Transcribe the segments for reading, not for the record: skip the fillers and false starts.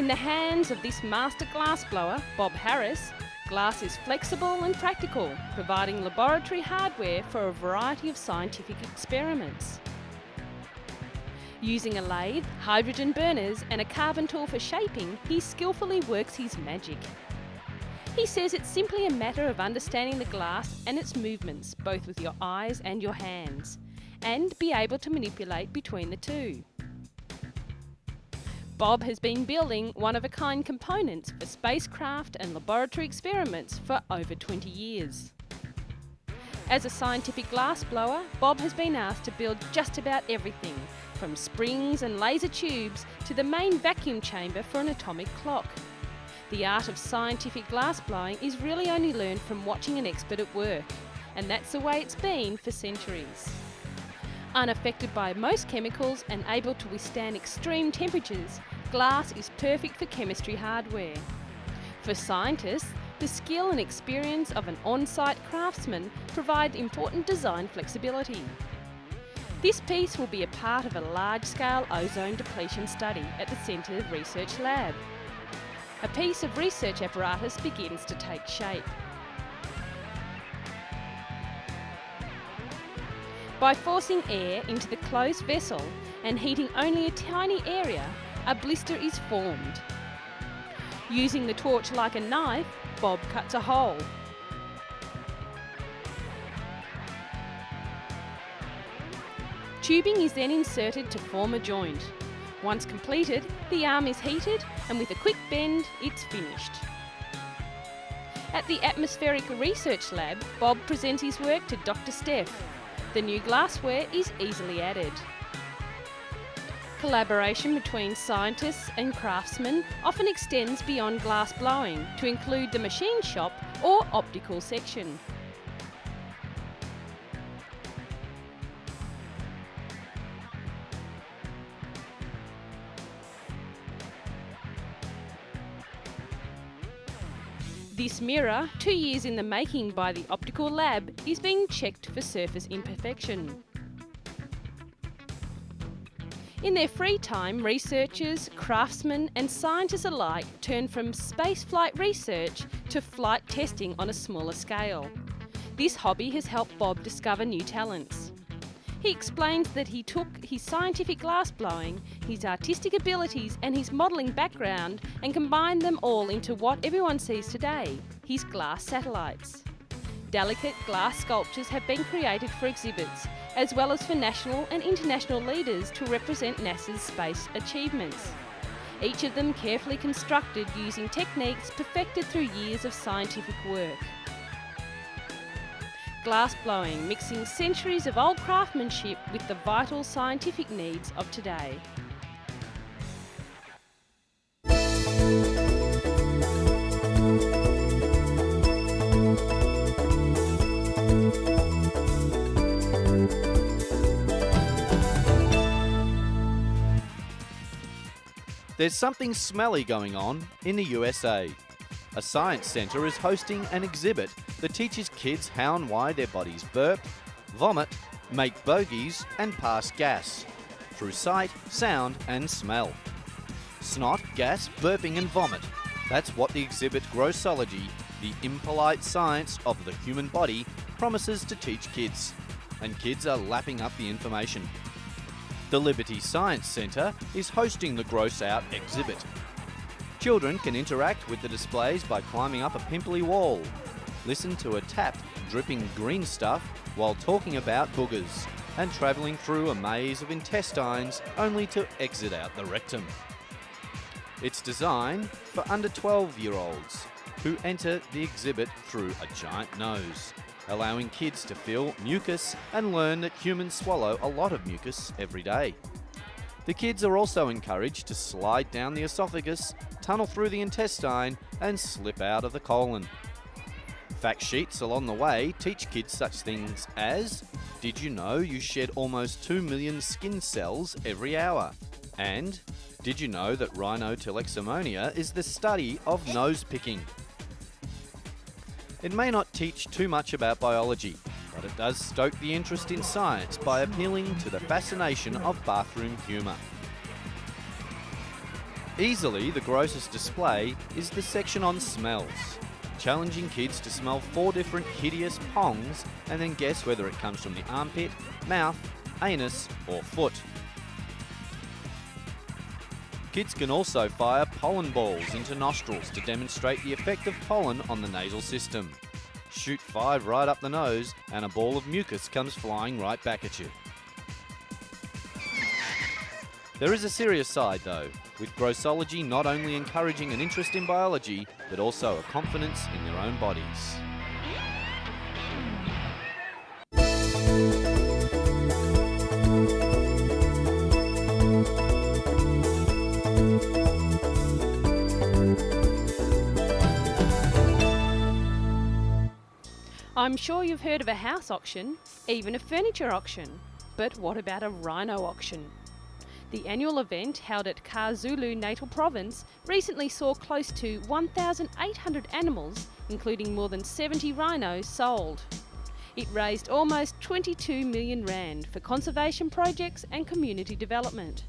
In the hands of this master glassblower, Bob Harris, glass is flexible and practical, providing laboratory hardware for a variety of scientific experiments. Using a lathe, hydrogen burners and a carbon tool for shaping, he skillfully works his magic. He says it's simply a matter of understanding the glass and its movements, both with your eyes and your hands, and be able to manipulate between the two. Bob has been building one-of-a-kind components for spacecraft and laboratory experiments for over 20 years. As a scientific glassblower, Bob has been asked to build just about everything, from springs and laser tubes to the main vacuum chamber for an atomic clock. The art of scientific glassblowing is really only learned from watching an expert at work, and that's the way it's been for centuries. Unaffected by most chemicals and able to withstand extreme temperatures, glass is perfect for chemistry hardware. For scientists, the skill and experience of an on-site craftsman provide important design flexibility. This piece will be a part of a large-scale ozone depletion study at the Centre Research Lab. A piece of research apparatus begins to take shape. By forcing air into the closed vessel and heating only a tiny area, a blister is formed. Using the torch like a knife, Bob cuts a hole. Tubing is then inserted to form a joint. Once completed, the arm is heated and with a quick bend, it's finished. At the Atmospheric Research Lab, Bob presents his work to Dr. Steph. The new glassware is easily added. Collaboration between scientists and craftsmen often extends beyond glass blowing to include the machine shop or optical section. This mirror, 2 years in the making by the optical lab, is being checked for surface imperfection. In their free time, researchers, craftsmen and scientists alike turn from spaceflight research to flight testing on a smaller scale. This hobby has helped Bob discover new talents. He explains that he took his scientific glassblowing, his artistic abilities and his modelling background and combined them all into what everyone sees today, his glass satellites. Delicate glass sculptures have been created for exhibits, as well as for national and international leaders to represent NASA's space achievements. Each of them carefully constructed using techniques perfected through years of scientific work. Glassblowing, mixing centuries of old craftsmanship with the vital scientific needs of today. There's something smelly going on in the USA. A science centre is hosting an exhibit that teaches kids how and why their bodies burp, vomit, make bogies and pass gas through sight, sound and smell. Snot, gas, burping and vomit. That's what the exhibit Grossology, the impolite science of the human body, promises to teach kids. And kids are lapping up the information. The Liberty Science Centre is hosting the Gross Out exhibit. Children can interact with the displays by climbing up a pimply wall, listen to a tap dripping green stuff while talking about boogers, and travelling through a maze of intestines only to exit out the rectum. It's designed for under 12-year-olds who enter the exhibit through a giant nose, allowing kids to feel mucus and learn that humans swallow a lot of mucus every day. The kids are also encouraged to slide down the esophagus, tunnel through the intestine and slip out of the colon. Fact sheets along the way teach kids such things as, did you know you shed almost 2 million skin cells every hour? And, did you know that rhinoteleximonia is the study of nose picking? It may not teach too much about biology, but it does stoke the interest in science by appealing to the fascination of bathroom humour. Easily the grossest display is the section on smells, challenging kids to smell 4 different hideous pongs and then guess whether it comes from the armpit, mouth, anus or foot. Kids can also fire pollen balls into nostrils to demonstrate the effect of pollen on the nasal system. Shoot 5 right up the nose and a ball of mucus comes flying right back at you. There is a serious side though, with grossology not only encouraging an interest in biology, but also a confidence in their own bodies. I'm sure you've heard of a house auction, even a furniture auction, but what about a rhino auction? The annual event held at KwaZulu Natal Province recently saw close to 1,800 animals, including more than 70 rhinos, sold. It raised almost 22 million rand for conservation projects and community development.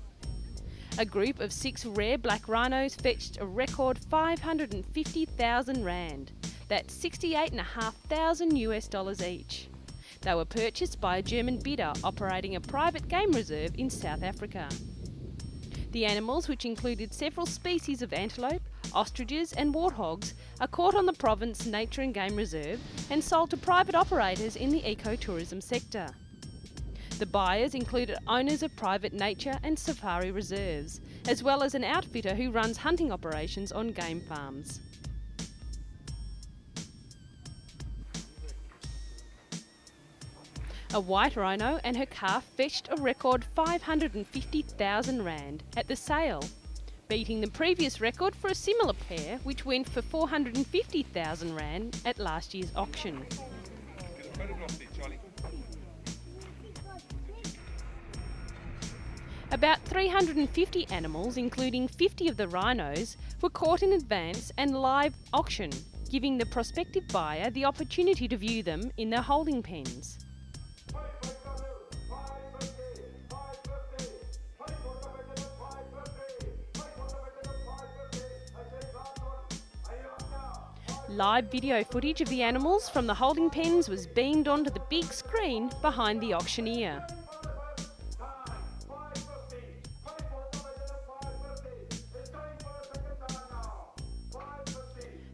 A group of 6 rare black rhinos fetched a record 550,000 rand. That's $68,500 each. They were purchased by a German bidder operating a private game reserve in South Africa. The animals, which included several species of antelope, ostriches and warthogs, are caught on the Province Nature and Game Reserve and sold to private operators in the ecotourism sector. The buyers included owners of private nature and safari reserves, as well as an outfitter who runs hunting operations on game farms. A white rhino and her calf fetched a record 550,000 rand at the sale, beating the previous record for a similar pair which went for 450,000 rand at last year's auction. About 350 animals, including 50 of the rhinos, were caught in advance and live auction, giving the prospective buyer the opportunity to view them in their holding pens. Live video footage of the animals from the holding pens was beamed onto the big screen behind the auctioneer.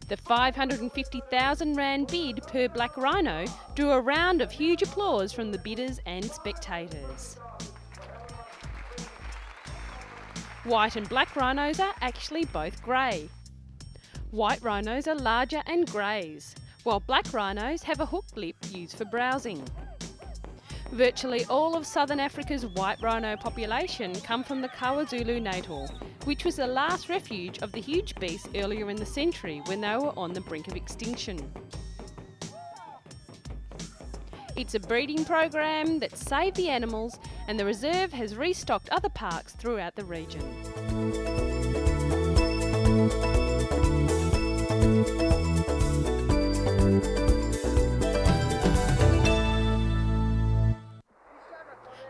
The 550,000 rand bid per black rhino drew a round of huge applause from the bidders and spectators. White and black rhinos are actually both grey. White rhinos are larger and graze, while black rhinos have a hooked lip used for browsing. Virtually all of southern Africa's white rhino population come from the KwaZulu Natal, which was the last refuge of the huge beasts earlier in the century when they were on the brink of extinction. It's a breeding program that saved the animals, and the reserve has restocked other parks throughout the region.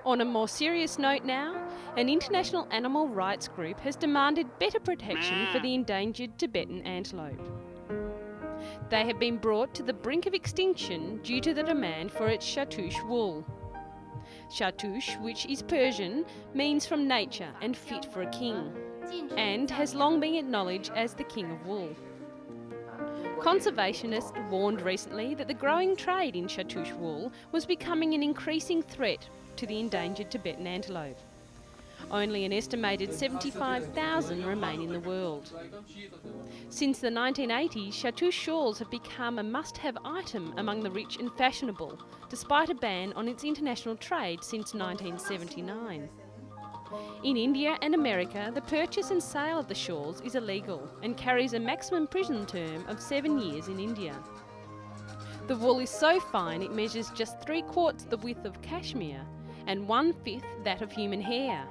On a more serious note now, an international animal rights group has demanded better protection for the endangered Tibetan antelope. They have been brought to the brink of extinction due to the demand for its chartreuse wool. Chartreuse, which is Persian, means from nature and fit for a king, and has long been acknowledged as the king of wool. Conservationists warned recently that the growing trade in chartreuse wool was becoming an increasing threat to the endangered Tibetan antelope. Only an estimated 75,000 remain in the world. Since the 1980s, chartreuse shawls have become a must-have item among the rich and fashionable, despite a ban on its international trade since 1979. In India and America, the purchase and sale of the shawls is illegal and carries a maximum prison term of 7 years in India. The wool is so fine it measures just 3/4 the width of cashmere and 1/5 that of human hair.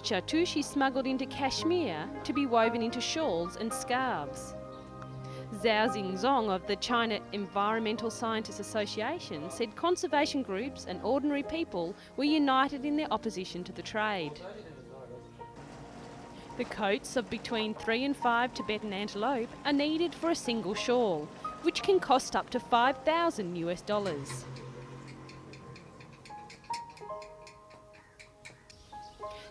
Chartreuse is smuggled into Kashmir to be woven into shawls and scarves. Zhao Xingzong of the China Environmental Scientists Association said conservation groups and ordinary people were united in their opposition to the trade. The coats of between 3 and 5 Tibetan antelope are needed for a single shawl, which can cost up to $5,000.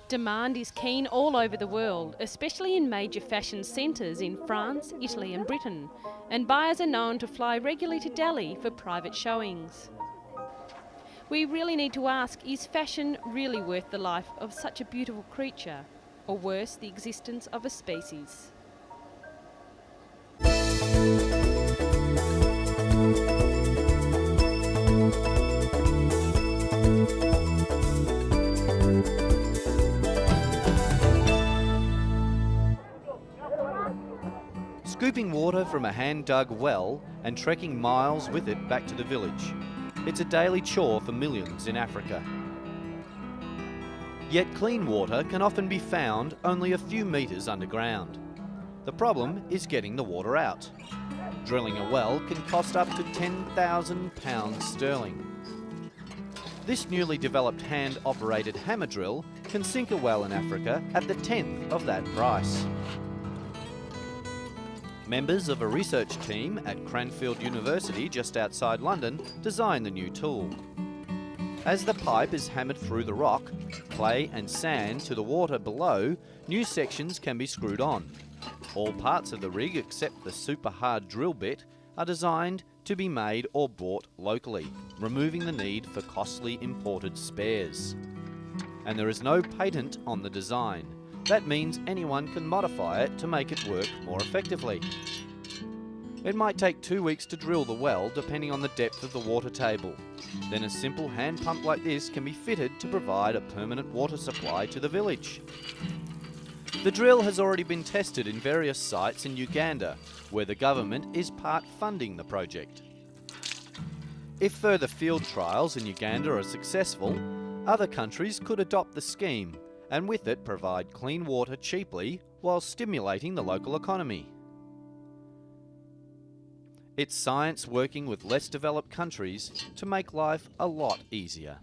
Demand is keen all over the world, especially in major fashion centres in France, Italy and Britain, and buyers are known to fly regularly to Delhi for private showings. We really need to ask, is fashion really worth the life of such a beautiful creature, or worse, the existence of a species? Scooping water from a hand-dug well and trekking miles with it back to the village. It's a daily chore for millions in Africa. Yet clean water can often be found only a few metres underground. The problem is getting the water out. Drilling a well can cost up to £10,000 sterling. This newly developed hand-operated hammer drill can sink a well in Africa at the 10th of that price. Members of a research team at Cranfield University just outside London designed the new tool. As the pipe is hammered through the rock, clay and sand to the water below, new sections can be screwed on. All parts of the rig except the super hard drill bit are designed to be made or bought locally, removing the need for costly imported spares. And there is no patent on the design. That means anyone can modify it to make it work more effectively. It might take 2 weeks to drill the well depending on the depth of the water table. Then a simple hand pump like this can be fitted to provide a permanent water supply to the village. The drill has already been tested in various sites in Uganda, where the government is part funding the project. If further field trials in Uganda are successful, other countries could adopt the scheme and with it provide clean water cheaply while stimulating the local economy. It's science working with less developed countries to make life a lot easier.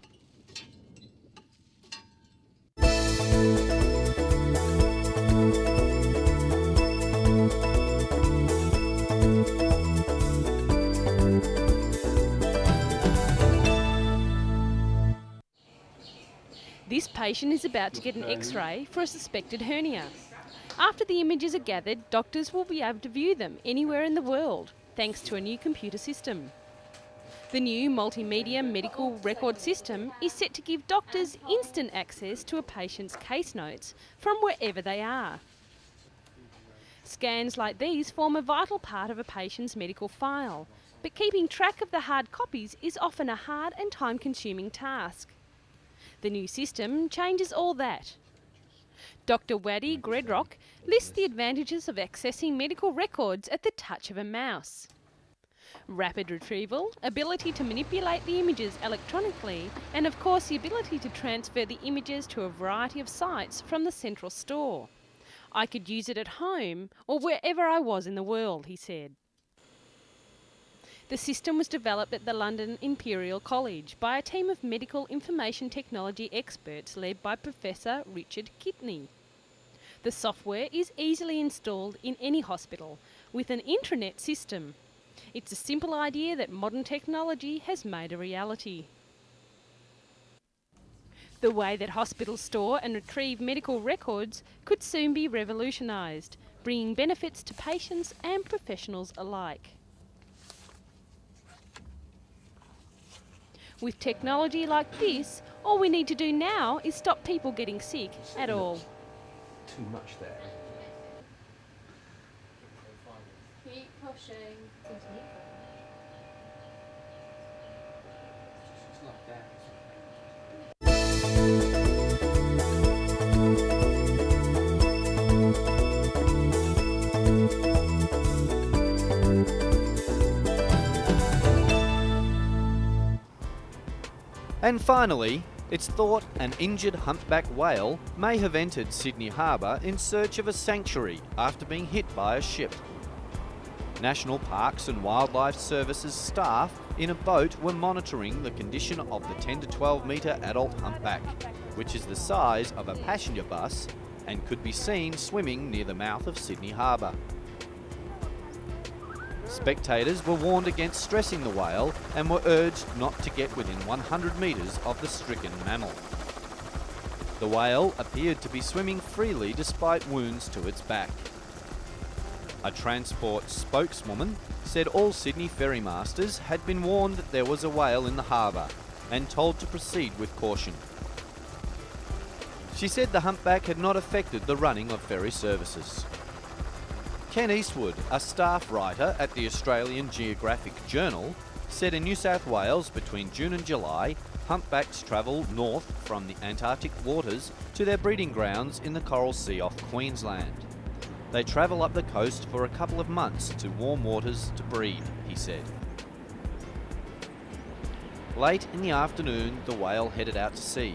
This patient is about to get an X-ray for a suspected hernia. After the images are gathered, doctors will be able to view them anywhere in the world, thanks to a new computer system. The new multimedia medical record system is set to give doctors instant access to a patient's case notes from wherever they are. Scans like these form a vital part of a patient's medical file, but keeping track of the hard copies is often a hard and time-consuming task. The new system changes all that. Dr. Waddy Gredrock lists the advantages of accessing medical records at the touch of a mouse. Rapid retrieval, ability to manipulate the images electronically, and of course the ability to transfer the images to a variety of sites from the central store. I could use it at home or wherever I was in the world, he said. The system was developed at the London Imperial College by a team of medical information technology experts led by Professor Richard Kitney. The software is easily installed in any hospital with an intranet system. It's a simple idea that modern technology has made a reality. The way that hospitals store and retrieve medical records could soon be revolutionised, bringing benefits to patients and professionals alike. With technology like this, all we need to do now is stop people getting sick at all. Too much there. Keep pushing. It's like that. And finally, it's thought an injured humpback whale may have entered Sydney Harbour in search of a sanctuary after being hit by a ship. National Parks and Wildlife Services staff in a boat were monitoring the condition of the 10 to 12 metre adult humpback, which is the size of a passenger bus and could be seen swimming near the mouth of Sydney Harbour. Spectators were warned against stressing the whale and were urged not to get within 100 metres of the stricken mammal. The whale appeared to be swimming freely despite wounds to its back. A transport spokeswoman said all Sydney ferrymasters had been warned that there was a whale in the harbour and told to proceed with caution. She said the humpback had not affected the running of ferry services. Ken Eastwood, a staff writer at the Australian Geographic Journal, said in New South Wales between June and July, humpbacks travel north from the Antarctic waters to their breeding grounds in the Coral Sea off Queensland. They travel up the coast for a couple of months to warm waters to breed, he said. Late in the afternoon, the whale headed out to sea,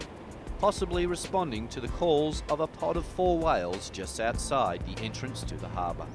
possibly responding to the calls of a pod of 4 whales just outside the entrance to the harbour.